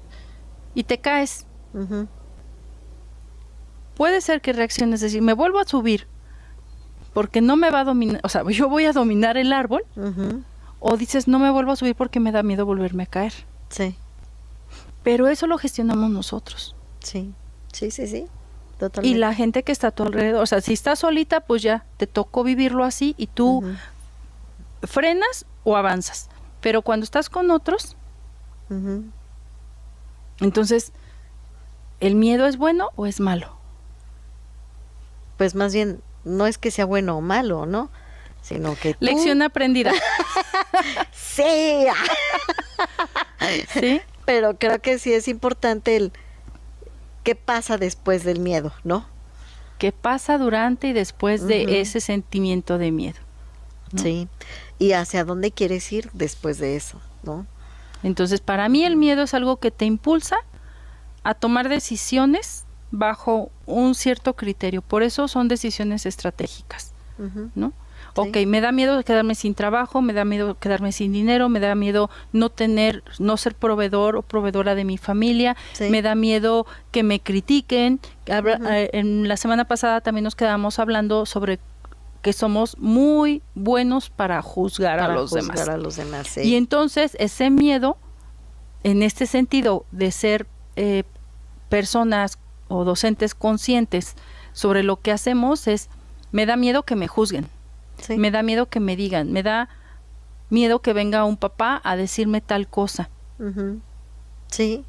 y te caes. Puede ser que reacciones, decir, me vuelvo a subir porque no me va a dominar, o sea, yo voy a dominar el árbol, o dices, no me vuelvo a subir porque me da miedo volverme a caer. Sí. Pero eso lo gestionamos nosotros. Sí. Totalmente. Y la gente que está a tu alrededor, o sea, si estás solita, pues ya te tocó vivirlo así y tú frenas o avanzas. Pero cuando estás con otros, entonces, ¿el miedo es bueno o es malo? Pues más bien, no es que sea bueno o malo, ¿no? Sino que tú... Lección aprendida. Sí. Sí. Pero creo que sí es importante el qué pasa después del miedo, ¿no? ¿Qué pasa durante y después de ese sentimiento de miedo? ¿No? Sí. Y hacia dónde quieres ir después de eso, ¿no? Entonces, para mí el miedo es algo que te impulsa a tomar decisiones bajo un cierto criterio. Por eso son decisiones estratégicas, ¿no? Sí. Ok, me da miedo quedarme sin trabajo, me da miedo quedarme sin dinero, me da miedo no ser proveedor o proveedora de mi familia, me da miedo que me critiquen. En la semana pasada también nos quedamos hablando sobre que somos muy buenos para juzgar a los demás. Sí. Y entonces ese miedo, en este sentido de ser personas o docentes conscientes sobre lo que hacemos, me da miedo que me juzguen. Sí. Me da miedo que me digan, me da miedo que venga un papá a decirme tal cosa. Sí.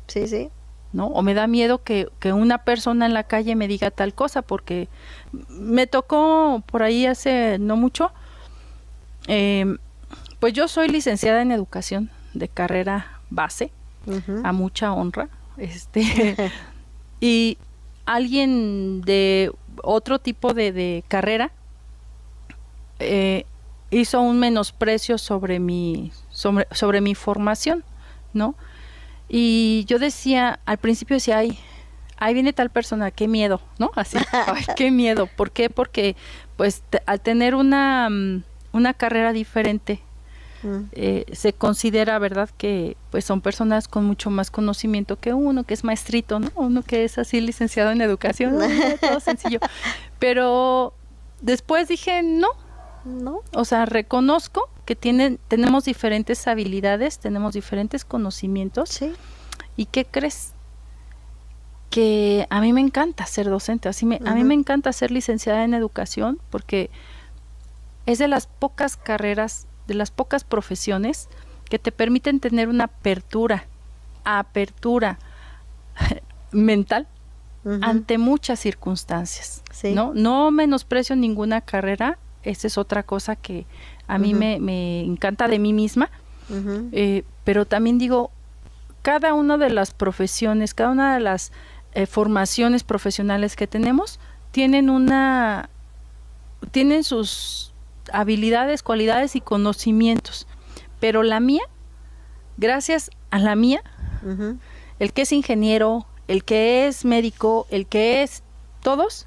¿No? O me da miedo que una persona en la calle me diga tal cosa, porque me tocó por ahí hace no mucho, pues yo soy licenciada en educación de carrera base, a mucha honra, y alguien de otro tipo de carrera hizo un menosprecio sobre mi formación, ¿no? Y yo decía, al principio decía, ahí viene tal persona, qué miedo, ¿no? Así, ay, qué miedo. ¿Por qué? Porque pues al tener una carrera diferente, se considera, ¿verdad?, que pues son personas con mucho más conocimiento que uno, que es maestrito, ¿no? Uno que es así licenciado en educación, todo sencillo. Pero después dije, no, o sea, reconozco que tenemos diferentes habilidades, tenemos diferentes conocimientos. Sí. ¿Y qué crees? Que a mí me encanta ser docente, a mí me encanta ser licenciada en educación, porque es de las pocas carreras, de las pocas profesiones que te permiten tener una apertura mental ante muchas circunstancias, sí. No menosprecio ninguna carrera, esa es otra cosa que a mí me encanta de mí misma, pero también digo, cada una de las profesiones, cada una de las formaciones profesionales que tenemos, tienen sus habilidades, cualidades y conocimientos, pero la mía, gracias a la mía, el que es ingeniero, el que es médico, el que es todos,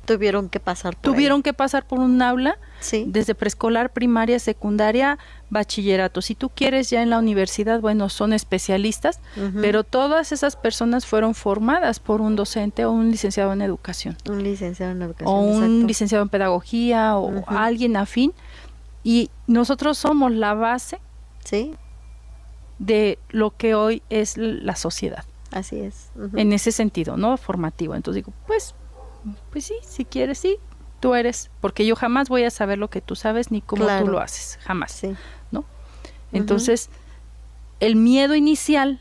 tuvieron que pasar por un aula, sí. Desde preescolar, primaria, secundaria, bachillerato. Si tú quieres ya en la universidad, bueno, son especialistas, pero todas esas personas fueron formadas por un docente o un licenciado en educación. Un licenciado en educación, o un exacto. licenciado en pedagogía o alguien afín. Y nosotros somos la base, sí, de lo que hoy es la sociedad. Así es. En ese sentido, ¿no? Formativo. Entonces digo, pues sí, si quieres, sí, tú eres, porque yo jamás voy a saber lo que tú sabes ni cómo tú lo haces, jamás, sí. ¿no? Entonces, el miedo inicial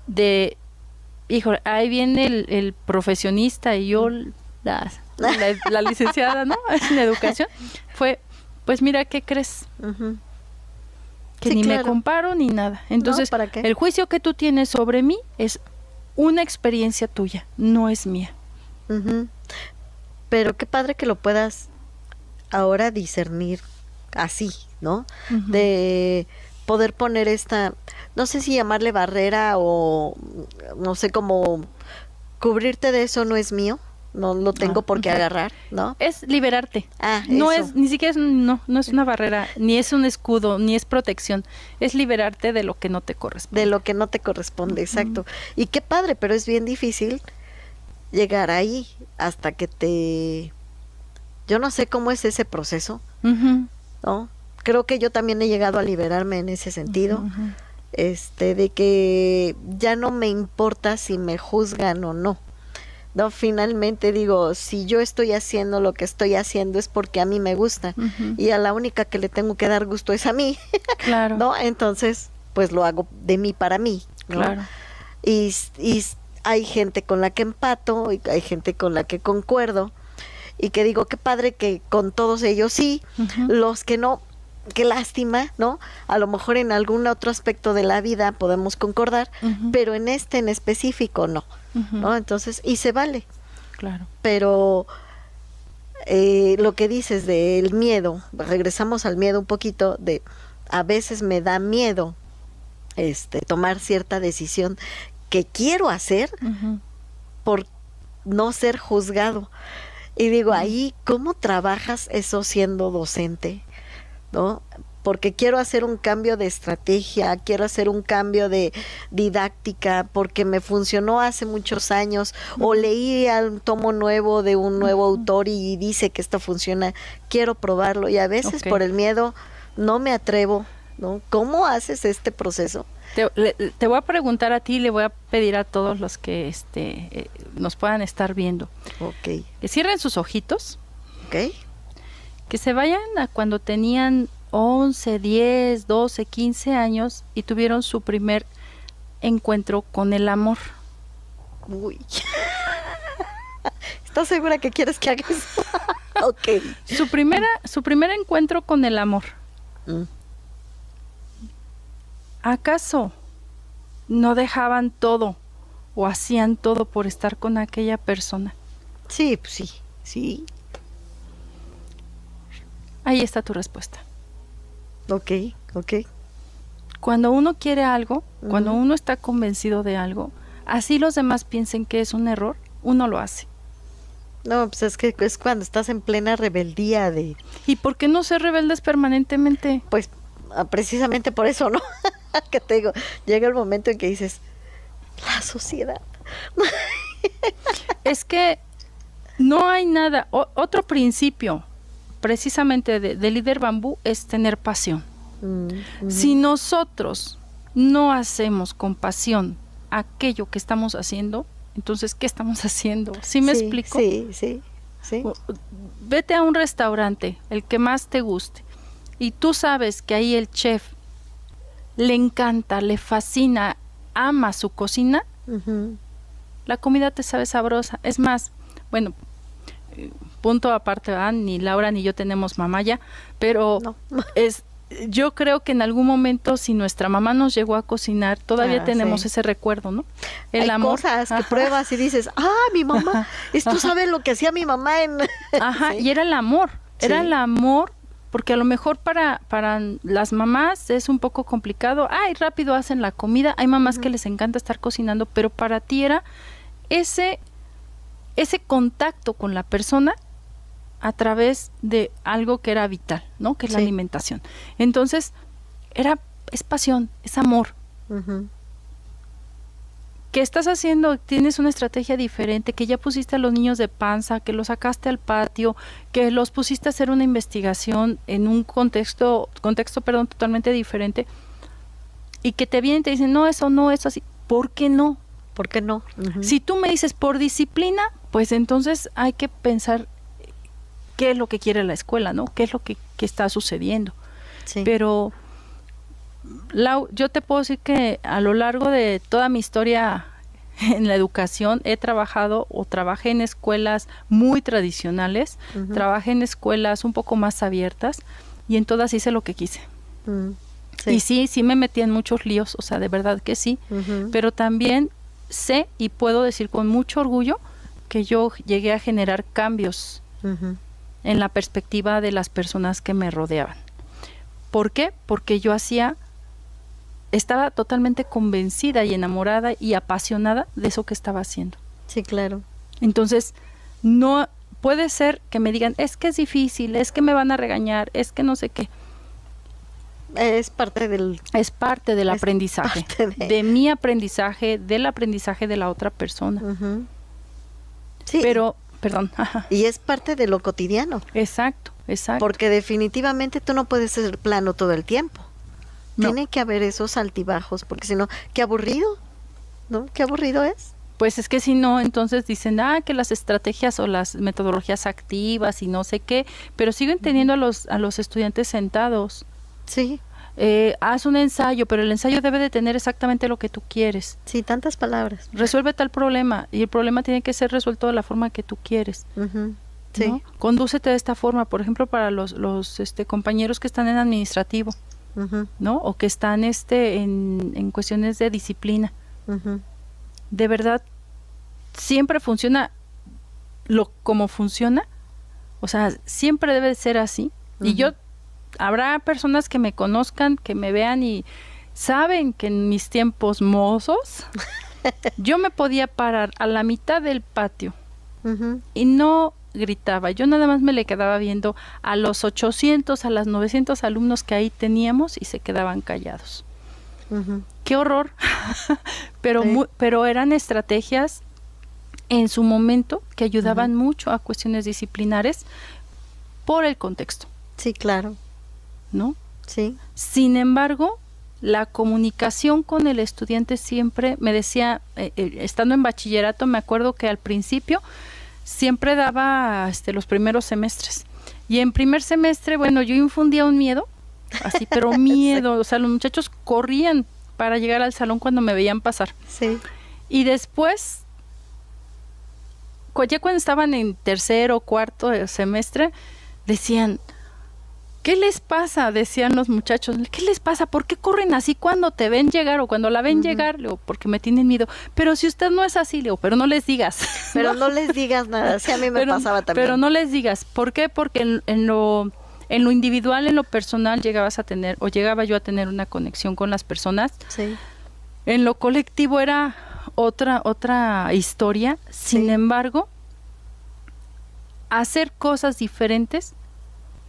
de, híjole, ahí viene el profesionista y yo la licenciada, ¿no? En educación, fue, pues mira, ¿qué crees? Que sí, ni claro. me comparo ni nada. Entonces, ¿para qué? El juicio que tú tienes sobre mí es una experiencia tuya, no es mía. Pero qué padre que lo puedas ahora discernir así, ¿no? De poder poner no sé si llamarle barrera o no sé cómo cubrirte de eso no es mío, no lo tengo por qué agarrar, ¿no? Es liberarte. No eso. Ni siquiera no es una barrera, ni es un escudo, ni es protección, es liberarte de lo que no te corresponde. De lo que no te corresponde, exacto. Y qué padre, pero es bien difícil llegar ahí hasta que yo no sé cómo es ese proceso, ¿no? Creo que yo también he llegado a liberarme en ese sentido, de que ya no me importa si me juzgan o no. No, finalmente digo, si yo estoy haciendo lo que estoy haciendo es porque a mí me gusta y a la única que le tengo que dar gusto es a mí, claro. ¿no? Entonces, pues lo hago de mí para mí, ¿no? Claro. Y hay gente con la que empato y hay gente con la que concuerdo y que digo, qué padre que con todos ellos sí, los que no, qué lástima, ¿no? A lo mejor en algún otro aspecto de la vida podemos concordar, pero en en específico no, ¿no? Entonces, y se vale. Claro. Pero lo que dices del miedo, regresamos al miedo un poquito, de a veces me da miedo tomar cierta decisión que quiero hacer por no ser juzgado. Y digo, ahí, ¿cómo trabajas eso siendo docente? ¿No? Porque quiero hacer un cambio de estrategia, quiero hacer un cambio de didáctica, porque me funcionó hace muchos años, o leí un tomo nuevo de un nuevo autor y dice que esto funciona, quiero probarlo, y a veces por el miedo no me atrevo, ¿no? ¿Cómo haces este proceso? Te voy a preguntar a ti y le voy a pedir a todos los que nos puedan estar viendo. Okay. Que cierren sus ojitos. Okay. Que se vayan a cuando tenían 11, 10, 12, 15 años y tuvieron su primer encuentro con el amor. Uy. ¿Estás segura que quieres que haga eso? Ok. Su primer encuentro con el amor. ¿Acaso no dejaban todo o hacían todo por estar con aquella persona? Sí, pues sí, sí. ahí está tu respuesta. Ok. Cuando uno quiere algo, cuando uno está convencido de algo, así los demás piensen que es un error, uno lo hace. No, pues es que es cuando estás en plena rebeldía de... ¿Y por qué no ser rebeldes permanentemente? Pues precisamente por eso, ¿no? Que te digo, llega el momento en que dices, la sociedad. Es que no hay nada. Otro principio, precisamente de Líder Bambú, es tener pasión. Si nosotros no hacemos con pasión aquello que estamos haciendo, entonces, ¿qué estamos haciendo? ¿Sí me explico? Sí. Vete a un restaurante, el que más te guste, y tú sabes que ahí el chef le encanta, le fascina, ama su cocina, la comida te sabe sabrosa. Es más, bueno, punto aparte, ¿verdad? Ni Laura ni yo tenemos mamá ya, pero no. Yo creo que en algún momento, si nuestra mamá nos llegó a cocinar, todavía tenemos ese recuerdo, ¿no? El amor. Hay cosas que pruebas y dices, mi mamá, esto sabe lo que hacía mi mamá en... Y era el amor, porque a lo mejor para las mamás es un poco complicado, rápido hacen la comida, hay mamás que les encanta estar cocinando, pero para ti era ese contacto con la persona a través de algo que era vital, ¿no? Que es la alimentación. Entonces, es pasión, es amor. ¿Qué estás haciendo? Tienes una estrategia diferente, que ya pusiste a los niños de panza, que los sacaste al patio, que los pusiste a hacer una investigación en un contexto totalmente diferente, y que te vienen y te dicen, no, eso así. ¿Por qué no? ¿Por qué no? Si tú me dices por disciplina, pues entonces hay que pensar qué es lo que quiere la escuela, ¿no? ¿Qué es lo que está sucediendo? Sí. Pero, Lau, yo te puedo decir que a lo largo de toda mi historia en la educación he trabajado o trabajé en escuelas muy tradicionales, trabajé en escuelas un poco más abiertas y en todas hice lo que quise. Y sí me metí en muchos líos, o sea, de verdad que sí, pero también sé y puedo decir con mucho orgullo que yo llegué a generar cambios en la perspectiva de las personas que me rodeaban. ¿Por qué? Porque yo estaba totalmente convencida y enamorada y apasionada de eso que estaba haciendo. Sí, claro. Entonces, no puede ser que me digan, es que es difícil, es que me van a regañar, es que no sé qué. Es parte del aprendizaje, de mi aprendizaje, del aprendizaje de la otra persona. Sí. Pero, perdón. Y es parte de lo cotidiano. Exacto. Porque definitivamente tú no puedes ser plano todo el tiempo. No. Tiene que haber esos altibajos, porque si no, qué aburrido, ¿no? Qué aburrido es. Pues es que si no, entonces dicen, que las estrategias o las metodologías activas y no sé qué, pero siguen teniendo a los estudiantes sentados. Sí. Haz un ensayo, pero el ensayo debe de tener exactamente lo que tú quieres. Sí, tantas palabras. Resuelve tal problema, y el problema tiene que ser resuelto de la forma que tú quieres. Sí. ¿No? Condúcete de esta forma, por ejemplo, para los compañeros que están en administrativo, ¿no? O que están en cuestiones de disciplina. De verdad, siempre funciona como funciona. O sea, siempre debe de ser así. Y habrá personas que me conozcan, que me vean y saben que en mis tiempos mozos yo me podía parar a la mitad del patio y no gritaba. Yo nada más me le quedaba viendo a los 800, a las 900 alumnos que ahí teníamos y se quedaban callados. ¡Qué horror! pero eran estrategias en su momento que ayudaban mucho a cuestiones disciplinares por el contexto. Sí, claro. ¿No? Sí. Sin embargo, la comunicación con el estudiante siempre, me decía, estando en bachillerato, me acuerdo que al principio siempre daba los primeros semestres. Y en primer semestre, bueno, yo infundía un miedo, así, pero miedo. Sí. O sea, los muchachos corrían para llegar al salón cuando me veían pasar. Sí. Y después, ya cuando estaban en tercero o cuarto semestre, decían, ¿qué les pasa? Decían los muchachos, ¿qué les pasa? ¿Por qué corren así cuando te ven llegar o cuando la ven llegar? Le digo, porque me tienen miedo. Pero si usted no es así, le digo, pero no les digas. Pero no les digas nada, sí, a mí me pasaba también. Pero no les digas. ¿Por qué? Porque en en lo individual, en lo personal, llegaba yo a tener una conexión con las personas. Sí. En lo colectivo era otra historia. Sin embargo, hacer cosas diferentes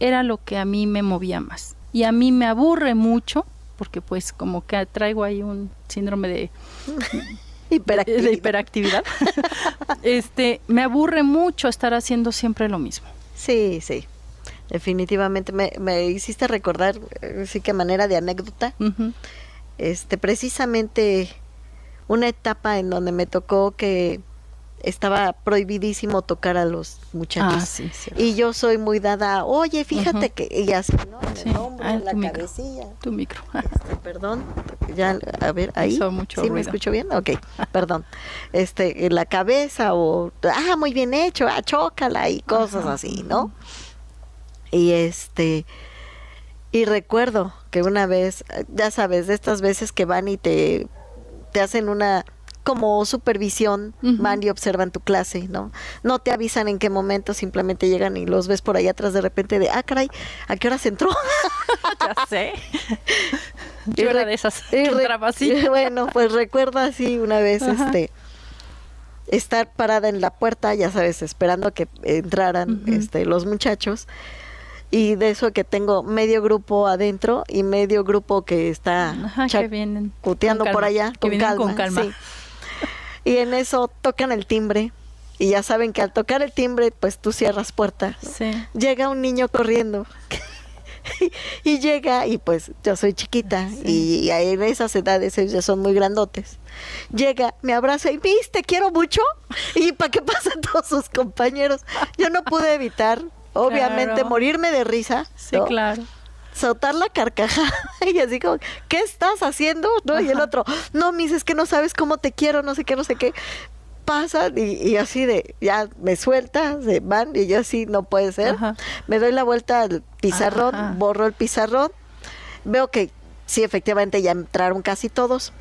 era lo que a mí me movía más. Y a mí me aburre mucho, porque pues como que traigo ahí un síndrome de hiperactividad. Me aburre mucho estar haciendo siempre lo mismo. Sí, sí. Definitivamente me hiciste recordar, sí que manera de anécdota, precisamente una etapa en donde me tocó que estaba prohibidísimo tocar a los muchachos. Sí, y yo soy muy dada, oye, fíjate que, y así, ¿no? En el hombro, en la cabecilla. Tu micro. Perdón, ya, a ver, ahí. Hizo mucho ruido. ¿Me escucho bien? Ok, perdón. En la cabeza muy bien hecho, chócala y cosas así, ¿no? Y y recuerdo que una vez, ya sabes, de estas veces que van y te hacen una como supervisión, van y observan tu clase, ¿no? No te avisan en qué momento, simplemente llegan y los ves por ahí atrás de repente de, caray, ¿a qué hora se entró? Ya sé. Yo era de esas que entraba así. Bueno, pues recuerdo así una vez, estar parada en la puerta, ya sabes, esperando que entraran los muchachos. Y de eso que tengo medio grupo adentro y medio grupo que está cuteando por allá con calma. Sí. Y en eso tocan el timbre y ya saben que al tocar el timbre pues tú cierras puerta. Sí. Llega un niño corriendo y llega y pues yo soy chiquita y en esas edades ellos ya son muy grandotes. Llega, me abraza y Miss, te quiero mucho. Y para qué pasan todos sus compañeros. Yo no pude evitar obviamente morirme de risa. Sí, ¿no? Claro. Soltar la carcajada y así como, ¿qué estás haciendo? ¿No? Y el otro, no, Miss, es que no sabes cómo te quiero, no sé qué. Pasan y así de, ya me suelta, se van y yo así, no puede ser. Me doy la vuelta al pizarrón, borro el pizarrón, veo que sí, efectivamente ya entraron casi todos.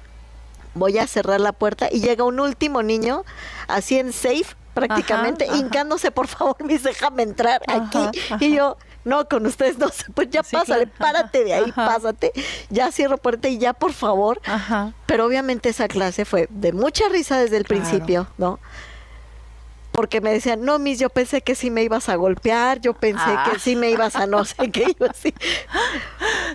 Voy a cerrar la puerta y llega un último niño, así en safe, prácticamente, hincándose, por favor, Miss, déjame entrar aquí. Y yo, no, con ustedes no sé, pues ya pásale, claro. Párate de ahí, pásate, ya cierro puerta y ya, por favor. Pero obviamente esa clase fue de mucha risa desde el principio, ¿no? Porque me decían, no, Miss, yo pensé que sí me ibas a golpear, yo pensé que sí me ibas a no sé qué, iba así.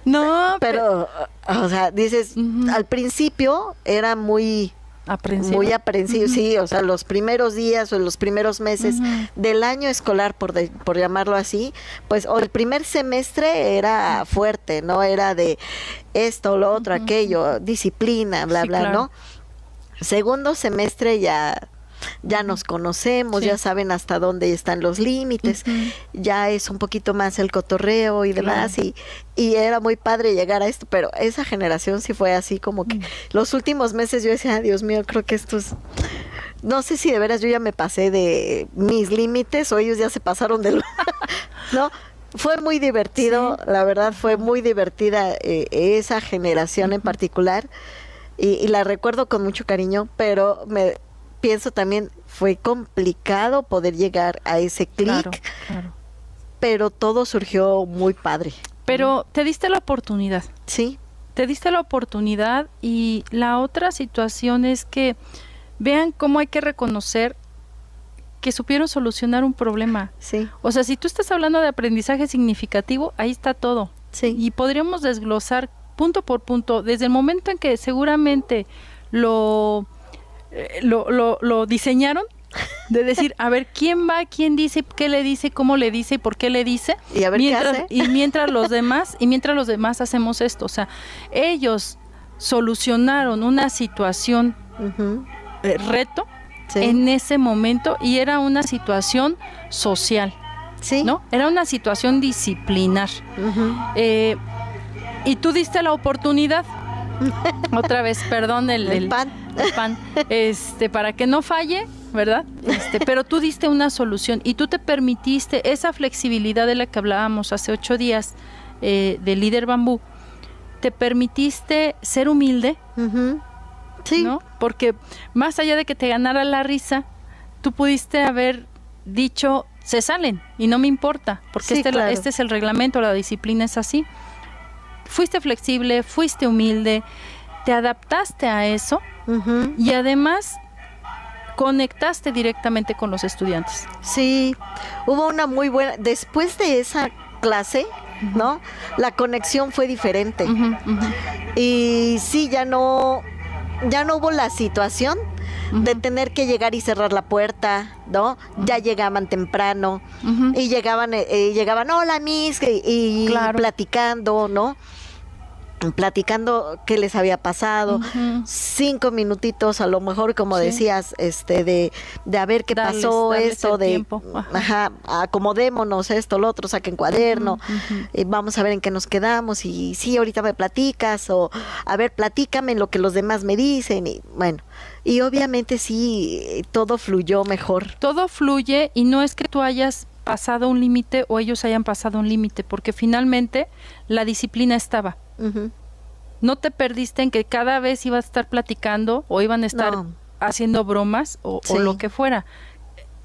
No, pero, o sea, dices, al principio era muy aprensivo, sí, o sea, los primeros días o los primeros meses del año escolar, por llamarlo así, pues, o el primer semestre era fuerte, ¿no? Era de esto, lo otro, aquello, disciplina, bla, bla, claro. ¿no? Segundo semestre ya nos conocemos, ya saben hasta dónde están los límites, ya es un poquito más el cotorreo y demás, y era muy padre llegar a esto, pero esa generación sí fue así como que los últimos meses yo decía, Dios mío, creo que esto es, no sé si de veras yo ya me pasé de mis límites o ellos ya se pasaron de ¿no? Fue muy divertido, la verdad fue muy divertida esa generación en particular, y la recuerdo con mucho cariño, pero pienso también fue complicado poder llegar a ese clic, claro. Pero todo surgió muy padre. Pero te diste la oportunidad. Sí. Te diste la oportunidad y la otra situación es que vean cómo hay que reconocer que supieron solucionar un problema. Sí. O sea, si tú estás hablando de aprendizaje significativo, ahí está todo. Sí. Y podríamos desglosar punto por punto, desde el momento en que seguramente lo diseñaron, de decir, a ver, ¿quién va? ¿Quién dice? ¿Qué le dice? ¿Cómo le dice? ¿Y por qué le dice? Y a ver qué hace. Y mientras los demás hacemos esto. O sea, ellos solucionaron una situación, reto, en ese momento, y era una situación social. Sí. ¿No? Era una situación disciplinar. Y tú diste la oportunidad. Otra vez, perdón, el pan. Para que no falle, ¿verdad? Pero tú diste una solución y tú te permitiste esa flexibilidad de la que hablábamos hace 8 días de Líder Bambú. Te permitiste ser humilde, sí, ¿no? Porque más allá de que te ganara la risa, tú pudiste haber dicho, se salen y no me importa, porque Sí, claro. este es el reglamento, la disciplina es así. Fuiste flexible, fuiste humilde, te adaptaste a eso y además conectaste directamente con los estudiantes. Sí, hubo una muy buena, después de esa clase, ¿no? La conexión fue diferente. Y sí, ya no hubo la situación de tener que llegar y cerrar la puerta, ¿no? Ya llegaban temprano y llegaban, hola, Miss, y Claro. platicando, ¿no? Platicando qué les había pasado, 5 minutitos a lo mejor, como Sí. decías, de a ver qué pasó, darles esto el de, tiempo. acomodémonos, esto, lo otro, saquen cuaderno, vamos a ver en qué nos quedamos, y sí, ahorita me platicas, o a ver, platícame lo que los demás me dicen, y bueno, y obviamente sí, todo fluyó mejor. Todo fluye y no es que tú hayas pasado un límite o ellos hayan pasado un límite, porque finalmente la disciplina estaba. No te perdiste en que cada vez ibas a estar platicando o iban a estar haciendo bromas o lo que fuera.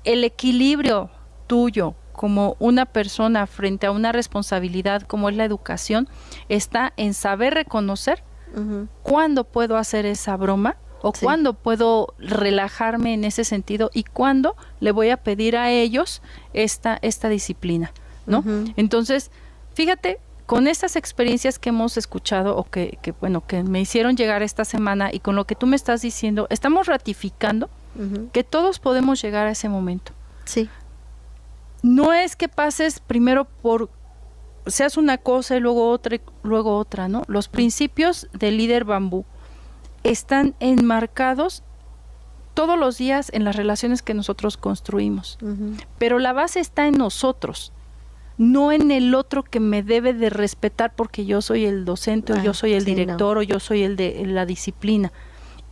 El equilibrio tuyo como una persona frente a una responsabilidad como es la educación está en saber reconocer cuándo puedo hacer esa broma o cuándo puedo relajarme en ese sentido y cuándo le voy a pedir a ellos esta disciplina, ¿no? Entonces, fíjate, con estas experiencias que hemos escuchado o que me hicieron llegar esta semana y con lo que tú me estás diciendo, estamos ratificando que todos podemos llegar a ese momento. Sí. No es que pases primero seas una cosa y luego otra, ¿no? Los principios del líder bambú están enmarcados todos los días en las relaciones que nosotros construimos. Pero la base está en nosotros, no en el otro que me debe de respetar porque yo soy el docente o yo soy el director o yo soy el de la disciplina.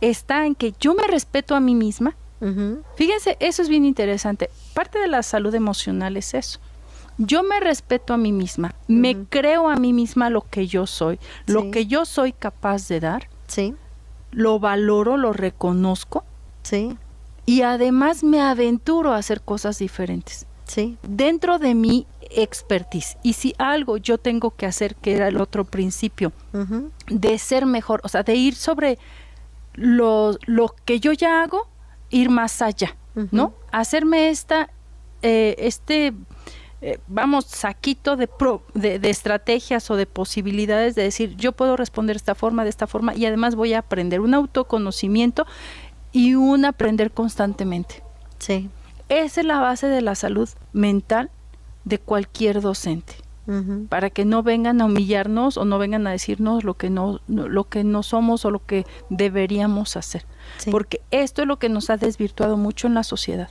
Está en que yo me respeto a mí misma. Fíjense, eso es bien interesante. Parte de la salud emocional es eso. Yo me respeto a mí misma, me creo a mí misma lo que yo soy, lo que yo soy capaz de dar. Lo valoro, lo reconozco. Y además me aventuro a hacer cosas diferentes. Dentro de mi expertise. Y si algo yo tengo que hacer, que era el otro principio, de ser mejor, o sea, de ir sobre lo que yo ya hago, ir más allá, ¿no? Hacerme saquito de estrategias o de posibilidades de decir, yo puedo responder de esta forma, y además voy a aprender un autoconocimiento y un aprender constantemente. Esa es la base de la salud mental de cualquier docente, para que no vengan a humillarnos o no vengan a decirnos lo que no somos o lo que deberíamos hacer, porque esto es lo que nos ha desvirtuado mucho en la sociedad.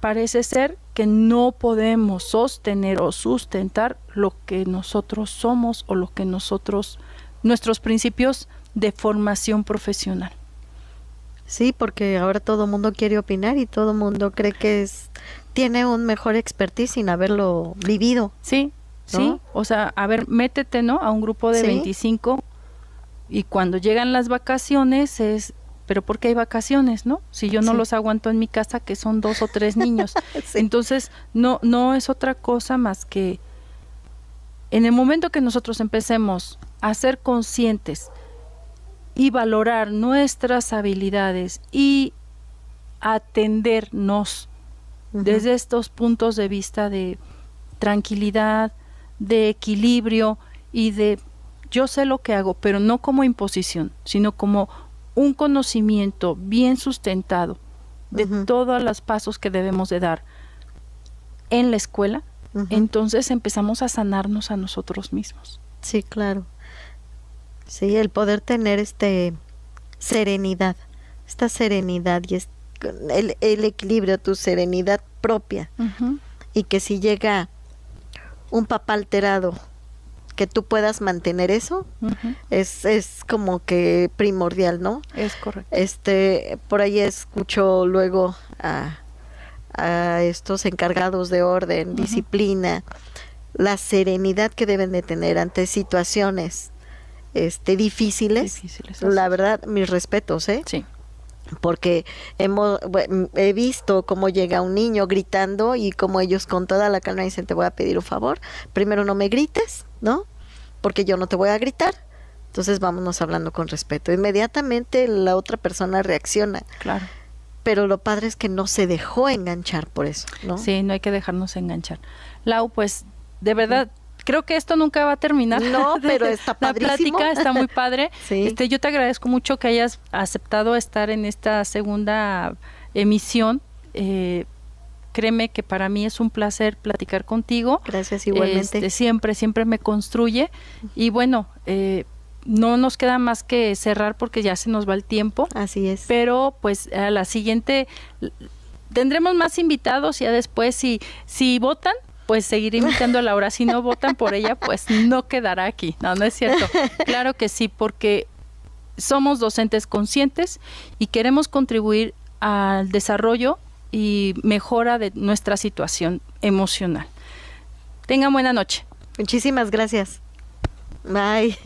Parece ser que no podemos sostener o sustentar lo que nosotros somos o lo que nuestros principios de formación profesional. Sí, porque ahora todo el mundo quiere opinar y todo el mundo cree que tiene un mejor expertise sin haberlo vivido. Sí, ¿no? Sí. O sea, a ver, métete, ¿no? A un grupo de 25 y cuando llegan las vacaciones pero ¿por qué hay vacaciones, no? Si yo no los aguanto en mi casa, que son 2 o 3 niños. Entonces, no es otra cosa más que en el momento que nosotros empecemos a ser conscientes y valorar nuestras habilidades y atendernos desde estos puntos de vista de tranquilidad, de equilibrio y de yo sé lo que hago, pero no como imposición, sino como un conocimiento bien sustentado de todos los pasos que debemos de dar en la escuela, entonces empezamos a sanarnos a nosotros mismos. Sí, claro. Sí, el poder tener serenidad, esta serenidad y el equilibrio, tu serenidad propia, y que si llega un papá alterado, que tú puedas mantener eso, es como que primordial, ¿no? Es correcto. Por ahí escucho luego a estos encargados de orden, disciplina, la serenidad que deben de tener ante situaciones difíciles. La verdad, mis respetos, Sí. porque he visto cómo llega un niño gritando y cómo ellos con toda la calma dicen, te voy a pedir un favor, primero no me grites, ¿no? Porque yo no te voy a gritar, entonces vámonos hablando con respeto. Inmediatamente la otra persona reacciona. Claro. Pero lo padre es que no se dejó enganchar por eso, ¿no? Sí, no hay que dejarnos enganchar. Lau, pues, de verdad, creo que esto nunca va a terminar. No, pero está padrísimo. La plática está muy padre. Sí. Yo te agradezco mucho que hayas aceptado estar en esta segunda emisión. Créeme que para mí es un placer platicar contigo. Gracias, igualmente. Siempre me construye. Y bueno, no nos queda más que cerrar porque ya se nos va el tiempo. Así es. Pero pues a la siguiente tendremos más invitados y ya después si votan, pues seguiré invitando a Laura. Si no votan por ella, pues no quedará aquí. No es cierto. Claro que sí, porque somos docentes conscientes y queremos contribuir al desarrollo y mejora de nuestra situación emocional. Tengan buena noche. Muchísimas gracias. Bye.